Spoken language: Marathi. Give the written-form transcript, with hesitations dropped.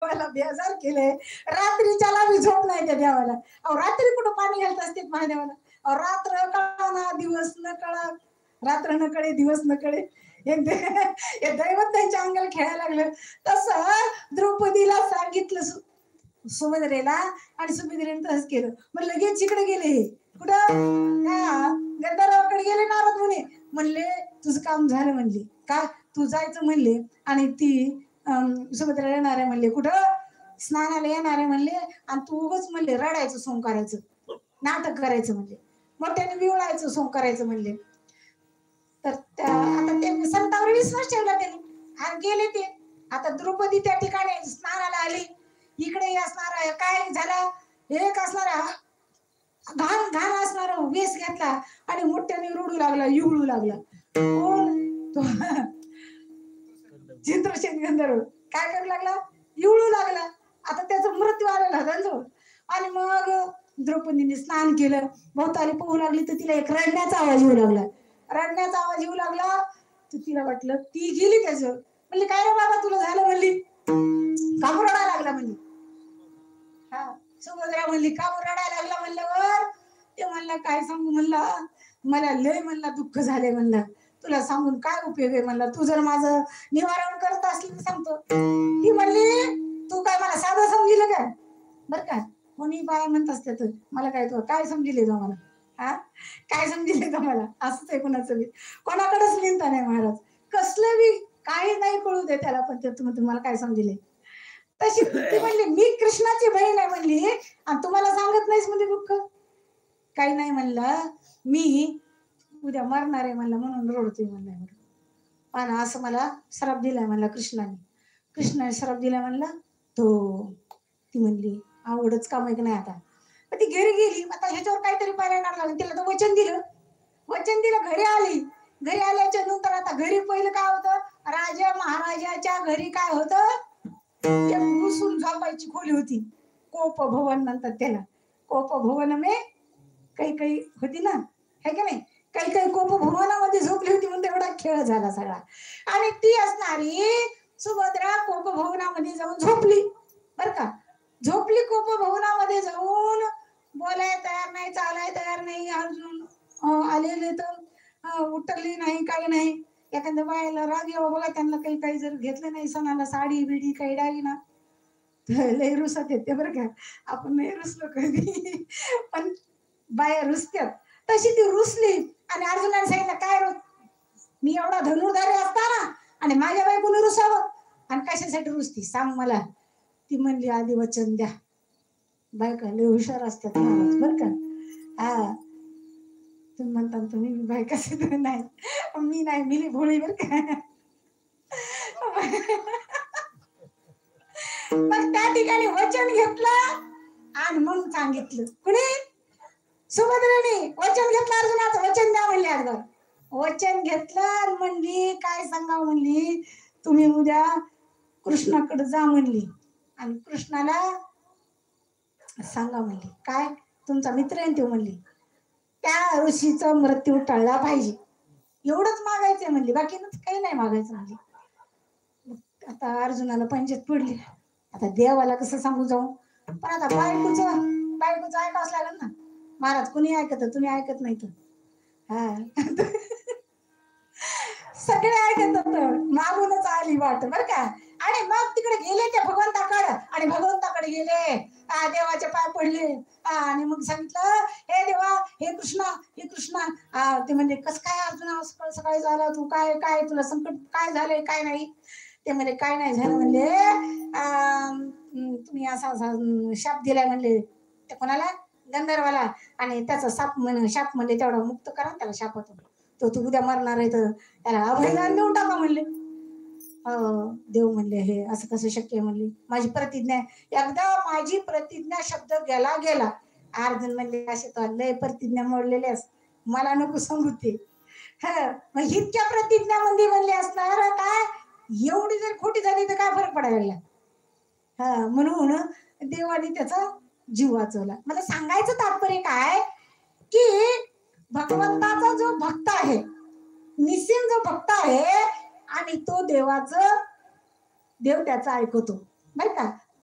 देवाला बेजार केले. रात्रीच्याला बी झोप नाही त्या देवाला. अहो रात्री कुठं पाणी घालत असते महादेवाला. अहो रात्र कळा दिवस न कळा, रात्र न कळे दिवस न कळे, हे दैवत त्यांच्या अंगाला खेळायला लागलं. तसं द्रौपदीला सांगितलं सुभद्रेला, आणि सुभद्रेने तसंच केलं. मग लगेच इकडे गेले. कुठं? गंधर्वाकडे गेले नारद मुनी. म्हणले तुझं काम झालं म्हणले. का? तू जायचं म्हणले आणि ती सुभद्रा येणार आहे म्हणले. कुठं? स्नानाला येणार आहे म्हणले. आणि तू उगच म्हणले रडायचं सोंग करायचं, नाटक करायचं म्हणले, मोठ्याने विवळायचं सोंग करायचं म्हणले. तर आता ते संतावर विश्वास ठेवला त्यांनी आणि गेले ते. आता द्रौपदी त्या ठिकाणी स्नानाला आली. इकडे असणार काय झालं, एक असणारा घाण घाण असणारा वेश घेतला आणि मोठ्याने रडू लागला, युळू लागला. कोण? तो चित्रसेन गंधर्व काय करू लागला? युळू लागला. आता त्याचा मृत्यू आलेला त्यांजवळ. आणि मग द्रौपदीने स्नान केलं, भोवताली पोहू लागली. तर तिला एक रडण्याचा आवाज येऊ लागला. रडण्याचा आवाज येऊ लागला तर तिला वाटलं ती गेली त्याच्यावर. म्हणली काय रे बाबा तुला झालं? म्हणली का रडायला लागला? म्हणली हा. सुभद्रा म्हणली का रडायला लागला? म्हणल्यावर ते म्हणला काय सांगू म्हणला, मला लय म्हणला दुःख झाले म्हणला. तुला सांगून काय उपयोग आहे म्हणला. तू जर माझं निवारण करत असली तर सांगतो. ती म्हणली तू काय मला साधं समजिलं काय? बर का, कोणी बाय म्हणत असते मला काय तू काय समजिले तुम्हाला? हा, काय समजिले तुम्हाला? असंच आहे कोणाचं बी, कोणाकडेच निंदा नाही महाराज. कसलं बी काही नाही कळू दे त्याला, पण ते तुम्हाला काय समजिले. तशी ती म्हणली मी कृष्णाची बहीण आहे म्हणली, आणि तुम्हाला सांगत नाहीस म्हणजे दुःख काही नाही म्हणलं. मी उद्या मरणार आहे म्हणलं म्हणून रडतोय म्हणलं. पण असं मला श्राप दिलाय म्हणला कृष्णाने. कृष्णाने श्राप दिलाय म्हणला तो. ती म्हणली आवडच काम आहे की नाही. आता ती घरी गेली. आता ह्याच्यावर काहीतरी पर्याय काढला. तिला तर वचन दिलं. वचन दिलं, घरी आली. घरी आल्याच्या नंतर आता घरी पहिलं काय होतं, राजा महाराजाच्या घरी काय होतं, एक घुसून झोपायची खोली होती. कोप भवन म्हणतात त्याला. कोप भवन मे काही काही होती ना, है की नाही. काही काही कोप भवनामध्ये झोपली होती म्हणून तेवढा खेळ झाला सगळा. आणि ती असणारी सुभद्रा कोप भवनामध्ये जाऊन झोपली. बर का, झोपली कोप भवनामध्ये जाऊन. बोलाय तयार नाही, चालाय तयार नाही. अजून आलेले तर उठली नाही, काही नाही. एखाद्या बायाला राग यावं बघा, त्यांना काही काही जर घेतलं नाही सणाला साडी बिडी काही डागी ना, लय रुसत येते बरं का. आपण नाही रुसलो कधी, पण बाया रुसत्यात. तशी ती रुसली आणि अर्जुनाने सांगितलं काय मी एवढा धनुर्धारी असताना आणि माझ्या बायकोने रुसावं, आणि कशासाठी रुसती सांग मला. ती म्हणली आधी वचन द्या. बायका लय हुशार असतात महाराज बर का. हा, तुम्ही म्हणता तुम्ही बायका नाही, मी नाही, मी भोळी बर का. मग त्या ठिकाणी वचन घेतलं आणि मग सांगितलं. कुणी? सुभद्रेने वचन घेतलं अर्जुनाचं. वचन द्या म्हणले. अगोदर वचन घेतलं म्हणली काय सांगा म्हणली, तुम्ही उद्या कृष्णाकडे जा म्हणली आणि कृष्णाला सांगा म्हणली काय तुमचा मित्र आहे तो म्हणली त्या ऋषीचा मृत्यू टळला पाहिजे, एवढंच मागायचंय म्हणली, बाकी काही नाही मागायचं म्हणली. आता अर्जुनाला पंचायत पडली. आता देवाला कसं सांगू जाऊ, पण आता बायकोचं ऐकावंच लागेल ना महाराज. कुणी ऐकत, तुम्ही ऐकत नाही तर. हा सगळे ऐकत होत, मागूनच आली वाट बर का. आणि मग तिकडे गेले ते भगवंताकडे, आणि भगवंताकडे गेले, देवाचे पाय पडले आणि मग सांगितलं हे देवा, हे कृष्णा ते म्हणजे कसं काय अर्जुना सकाळ सकाळी झाला, तू काय काय तुला संकट काय झालंय काय नाही. ते म्हणजे काय नाही झालं म्हणले, तुम्ही असा शाप दिलाय म्हणले ते कोणाला, गंधर्वाला, आणि त्याचा शाप म्हणले तेवढा मुक्त करा त्याला शापातून, तो तू उद्या मरणार आहे तर त्याला अभयदान देऊन टाका म्हणले. देव म्हणले हे असं कसं शक्य आहे म्हणले, माझी प्रतिज्ञा एकदा माझी प्रतिज्ञा शब्द गेला. अर्जुन म्हणले असे तर लय प्रतिज्ञा मोडलेल्यास मला नको सांगू ते. मग इतक्या प्रतिज्ञा म्हणले असणार काय, एवढी जर खोटी झाली तर काय फरक पडायला लागला. म्हणून देवाने त्याचा जीव वाचवला. मला सांगायचं तात्पर्य काय की भगवंताचा जो भक्त आहे, निस्सीम जो भक्त आहे, आणि तो देव त्याचा ऐकतो बर का.